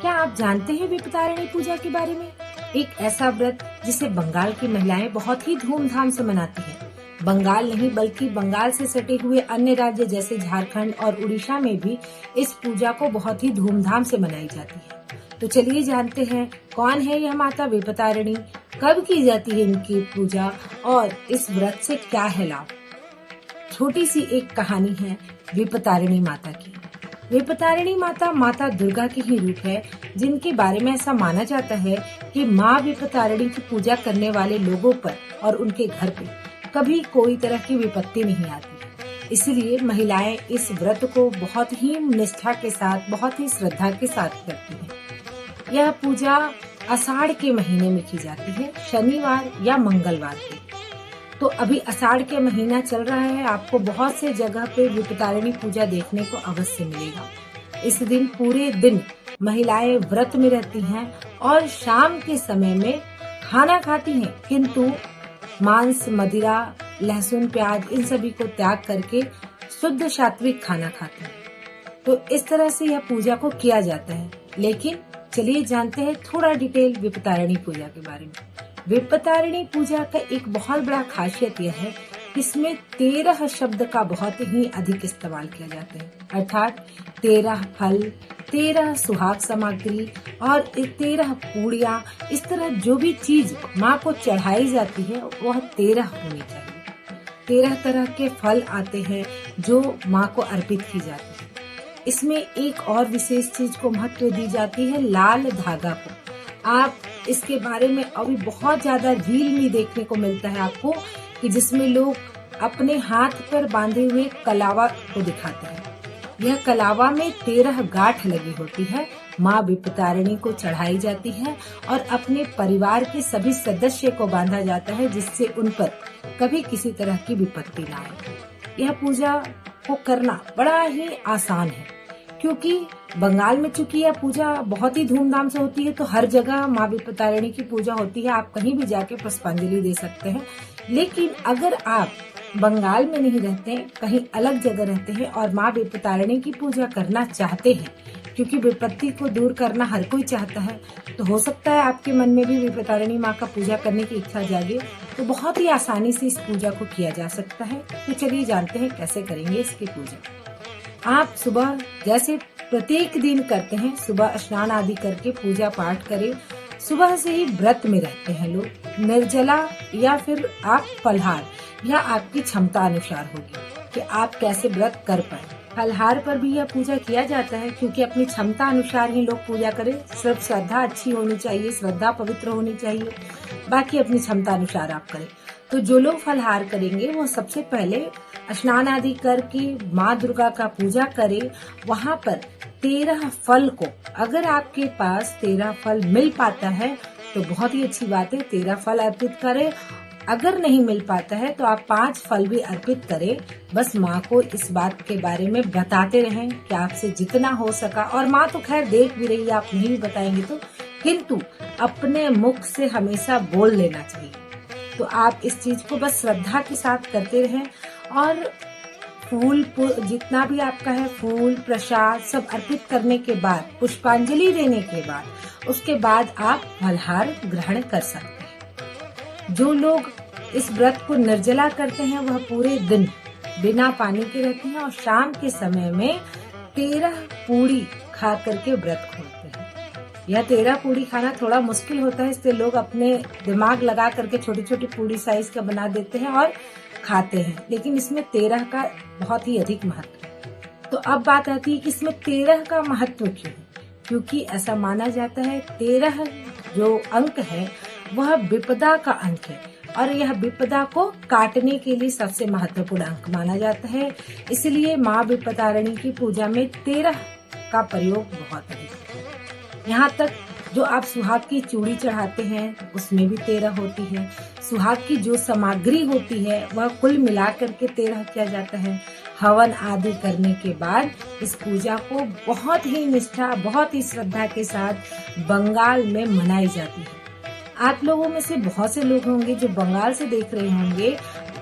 क्या आप जानते हैं विपत्तारिणी पूजा के बारे में? एक ऐसा व्रत जिसे बंगाल की महिलाएं बहुत ही धूमधाम से मनाती हैं। बंगाल नहीं बल्कि बंगाल से सटे हुए अन्य राज्य जैसे झारखंड और उड़ीसा में भी इस पूजा को बहुत ही धूमधाम से मनाई जाती है। तो चलिए जानते हैं कौन है यह माता विपत्तारिणी, कब की जाती है इनकी पूजा और इस व्रत से क्या है लाभ। छोटी सी एक कहानी है विपत्तारिणी माता की। विपत्तारिणी माता माता दुर्गा की ही रूप है, जिनके बारे में ऐसा माना जाता है कि माँ विपत्तारिणी की पूजा करने वाले लोगों पर और उनके घर पे कभी कोई तरह की विपत्ति नहीं आती। इसलिए महिलाएं इस व्रत को बहुत ही निष्ठा के साथ, बहुत ही श्रद्धा के साथ करती हैं। यह पूजा आषाढ़ के महीने में की जाती है, शनिवार या मंगलवार को। तो अभी आषाढ़ के महीना चल रहा है, आपको बहुत से जगह पे विपत्तारिणी पूजा देखने को अवश्य मिलेगा। इस दिन पूरे दिन महिलाएं व्रत में रहती हैं और शाम के समय में खाना खाती हैं, किंतु मांस, मदिरा, लहसुन, प्याज इन सभी को त्याग करके शुद्ध सात्विक खाना खाती हैं। तो इस तरह से यह पूजा को किया जाता है। लेकिन चलिए जानते हैं थोड़ा डिटेल विपत्तारिणी पूजा के बारे में। विपत्तारिणी पूजा का एक बहुत बड़ा खासियत यह है कि इसमें 13 शब्द का बहुत ही अधिक इस्तेमाल किया जाता है, अर्थात 13 फल, 13 सुहाग सामग्री और 13 पूड़ियाँ। इस तरह जो भी चीज माँ को चढ़ाई जाती है वह 13 होनी चाहिए। 13 तरह के फल आते हैं जो माँ को अर्पित की जाती है। इसमें एक और विशेष चीज को महत्व दी जाती है, लाल धागा को। आप इसके बारे में अभी बहुत ज्यादा रील में देखने को मिलता है आपको कि जिसमें लोग अपने हाथ पर बांधे हुए कलावा को दिखाते हैं। यह कलावा में 13 गांठ लगी होती है, माँ विपत्तारिणी को चढ़ाई जाती है और अपने परिवार के सभी सदस्य को बांधा जाता है, जिससे उन पर कभी किसी तरह की विपत्ति न आए। यह पूजा को करना बड़ा ही आसान है, क्योंकि बंगाल में चूंकि यह पूजा बहुत ही धूमधाम से होती है, तो हर जगह माँ विपत्तारिणी की पूजा होती है। आप कहीं भी जाके पुष्पांजलि दे सकते हैं। लेकिन अगर आप बंगाल में नहीं रहते, कहीं अलग जगह रहते हैं और माँ विपत्तारिणी की पूजा करना चाहते हैं, क्योंकि विपत्ति को दूर करना हर कोई चाहता है, तो हो सकता है आपके मन में भी विपत्तारिणी माँ का पूजा करने की इच्छा जागे, तो बहुत ही आसानी से इस पूजा को किया जा सकता है। तो चलिए जानते हैं कैसे करेंगे इसकी पूजा। आप सुबह जैसे प्रत्येक दिन करते हैं, सुबह स्नान आदि करके पूजा पाठ करें। सुबह से ही व्रत में रहते हैं लोग, निर्जला या फिर आप फलहार, यह आपकी क्षमता अनुसार होगी कि आप कैसे व्रत कर पाए। फलहार पर भी यह पूजा किया जाता है, क्योंकि अपनी क्षमता अनुसार ही लोग पूजा करें। सिर्फ श्रद्धा अच्छी होनी चाहिए, श्रद्धा पवित्र होनी चाहिए, बाकी अपनी क्षमता अनुसार आप करें। तो जो लोग फलहार करेंगे वो सबसे पहले स्नान आदि करके माँ दुर्गा का पूजा करें। वहाँ पर 13 फल को, अगर आपके पास 13 फल मिल पाता है तो बहुत ही अच्छी बात है, 13 फल अर्पित करें। अगर नहीं मिल पाता है तो आप 5 फल भी अर्पित करें। बस माँ को इस बात के बारे में बताते रहें कि आपसे जितना हो सका, और माँ तो खैर देख भी रही है, आप नहीं भी बताएंगे तो, किंतु अपने मुख से हमेशा बोल लेना चाहिए। तो आप इस चीज को बस श्रद्धा के साथ करते रहें और फूल जितना भी आपका है, फूल प्रसाद सब अर्पित करने के बाद, पुष्पांजलि देने के बाद, उसके बाद आप फलहार ग्रहण कर सकते हैं। जो लोग इस व्रत को निर्जला करते हैं वह पूरे दिन बिना पानी के रहते हैं और शाम के समय में 13 पूड़ी खा करके व्रत खोलते हैं। यह 13 पूड़ी खाना थोड़ा मुश्किल होता है, इसलिए लोग अपने दिमाग लगा करके छोटी छोटी पूड़ी साइज का बना देते हैं और खाते हैं, लेकिन इसमें 13 का बहुत ही अधिक महत्व है। तो अब बात आती है कि इसमें 13 का महत्व क्यों है? क्योंकि ऐसा माना जाता है 13 जो अंक है वह विपदा का अंक है और यह विपदा को काटने के लिए सबसे महत्वपूर्ण अंक माना जाता है। इसलिए माँ विपत्तारिणी की पूजा में 13 का प्रयोग बहुत अधिक है। यहाँ तक जो आप सुहाग की चूड़ी चढ़ाते हैं उसमें भी 13 होती है। सुहाग की जो सामग्री होती है वह कुल मिलाकर के 13 किया जाता है। हवन आदि करने के बाद इस पूजा को बहुत ही निष्ठा, बहुत ही श्रद्धा के साथ बंगाल में मनाई जाती है। आप लोगों में से बहुत से लोग होंगे जो बंगाल से देख रहे होंगे,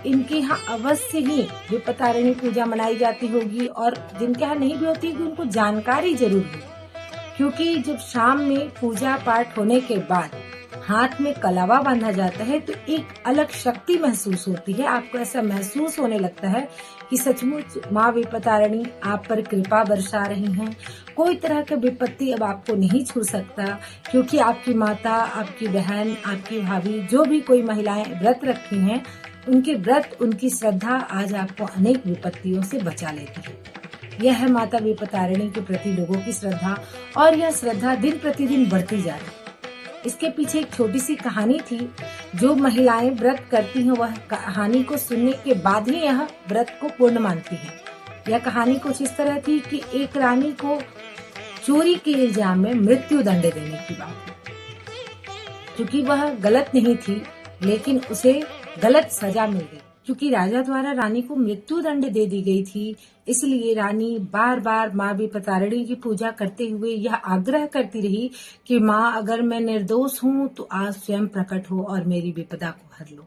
इनके यहाँ अवश्य ही विपत्तारिणी पूजा मनाई जाती होगी, और जिनके यहाँ नहीं भी होती है उनको जानकारी जरूर होगी, क्योंकि जब शाम में पूजा पाठ होने के बाद हाथ में कलावा बांधा जाता है तो एक अलग शक्ति महसूस होती है। आपको ऐसा महसूस होने लगता है कि सचमुच माँ विपत्तारिणी आप पर कृपा बरसा रही हैं। कोई तरह का विपत्ति अब आपको नहीं छू सकता, क्योंकि आपकी माता, आपकी बहन, आपकी भाभी, जो भी कोई महिलाएं व्रत रखी हैं, उनके व्रत, उनकी श्रद्धा आज आपको अनेक विपत्तियों से बचा लेती है। यह है माता विपत्तारिणी के प्रति लोगों की श्रद्धा, और यह श्रद्धा दिन प्रतिदिन बढ़ती जा रही है। इसके पीछे एक छोटी सी कहानी थी। जो महिलाएं व्रत करती हैं वह कहानी को सुनने के बाद ही यह व्रत को पूर्ण मानती हैं। यह कहानी कुछ इस तरह थी कि एक रानी को चोरी के इल्जाम में मृत्यु दंड देने की बात है। क्योंकि वह गलत नहीं थी, लेकिन उसे गलत सजा मिल गई। क्योंकि राजा द्वारा रानी को मृत्यु दंड दे दी गई थी, इसलिए रानी बार बार माँ विपत्तारिणी की पूजा करते हुए यह आग्रह करती रही कि माँ, अगर मैं निर्दोष हूँ तो आज स्वयं प्रकट हो और मेरी विपदा को हर लो।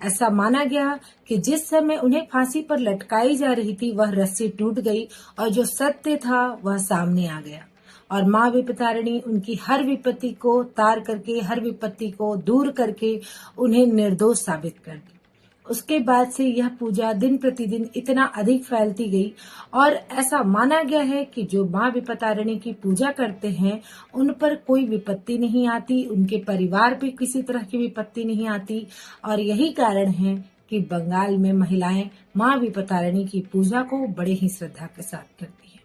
ऐसा माना गया कि जिस समय उन्हें फांसी पर लटकाई जा रही थी वह रस्सी टूट गई और जो सत्य था वह सामने आ गया, और माँ विपत्तारिणी उनकी हर विपत्ति को तार करके, हर विपत्ति को दूर करके उन्हें निर्दोष साबित कर दी। उसके बाद से यह पूजा दिन प्रतिदिन इतना अधिक फैलती गई, और ऐसा माना गया है कि जो माँ विपत्तारिणी की पूजा करते हैं उन पर कोई विपत्ति नहीं आती, उनके परिवार पे किसी तरह की विपत्ति नहीं आती। और यही कारण है कि बंगाल में महिलाएं माँ विपत्तारिणी की पूजा को बड़े ही श्रद्धा के साथ करती हैं।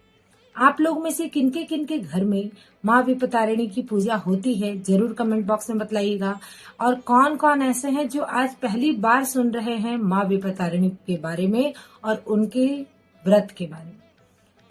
आप लोग में से किनके किनके घर में माँ विपत्तारिणी की पूजा होती है, जरूर कमेंट बॉक्स में बताइएगा। और कौन कौन ऐसे हैं जो आज पहली बार सुन रहे हैं माँ विपत्तारिणी के बारे में और उनके व्रत के बारे में।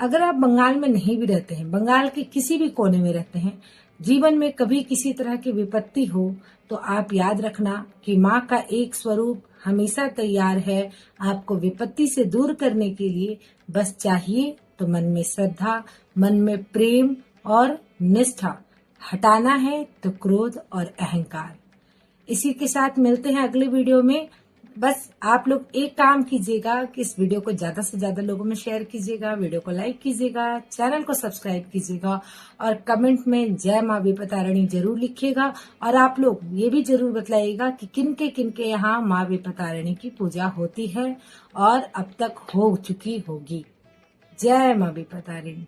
अगर आप बंगाल में नहीं भी रहते हैं, बंगाल के किसी भी कोने में रहते हैं, जीवन में कभी किसी तरह की विपत्ति हो तो आप याद रखना कि माँ का एक स्वरूप हमेशा तैयार है आपको विपत्ति से दूर करने के लिए। बस चाहिए तो मन में श्रद्धा, मन में प्रेम और निष्ठा, हटाना है तो क्रोध और अहंकार। इसी के साथ मिलते हैं अगले वीडियो में। बस आप लोग एक काम कीजिएगा कि इस वीडियो को ज्यादा से ज्यादा लोगों में शेयर कीजिएगा, वीडियो को लाइक कीजिएगा, चैनल को सब्सक्राइब कीजिएगा, और कमेंट में जय माँ विपत्तारिणी जरूर लिखिएगा। और आप लोग ये भी जरूर बताइएगा कि किनके यहाँ माँ विपत्तारिणी की पूजा होती है और अब तक हो चुकी होगी। जय माँ विपत्तारिणी।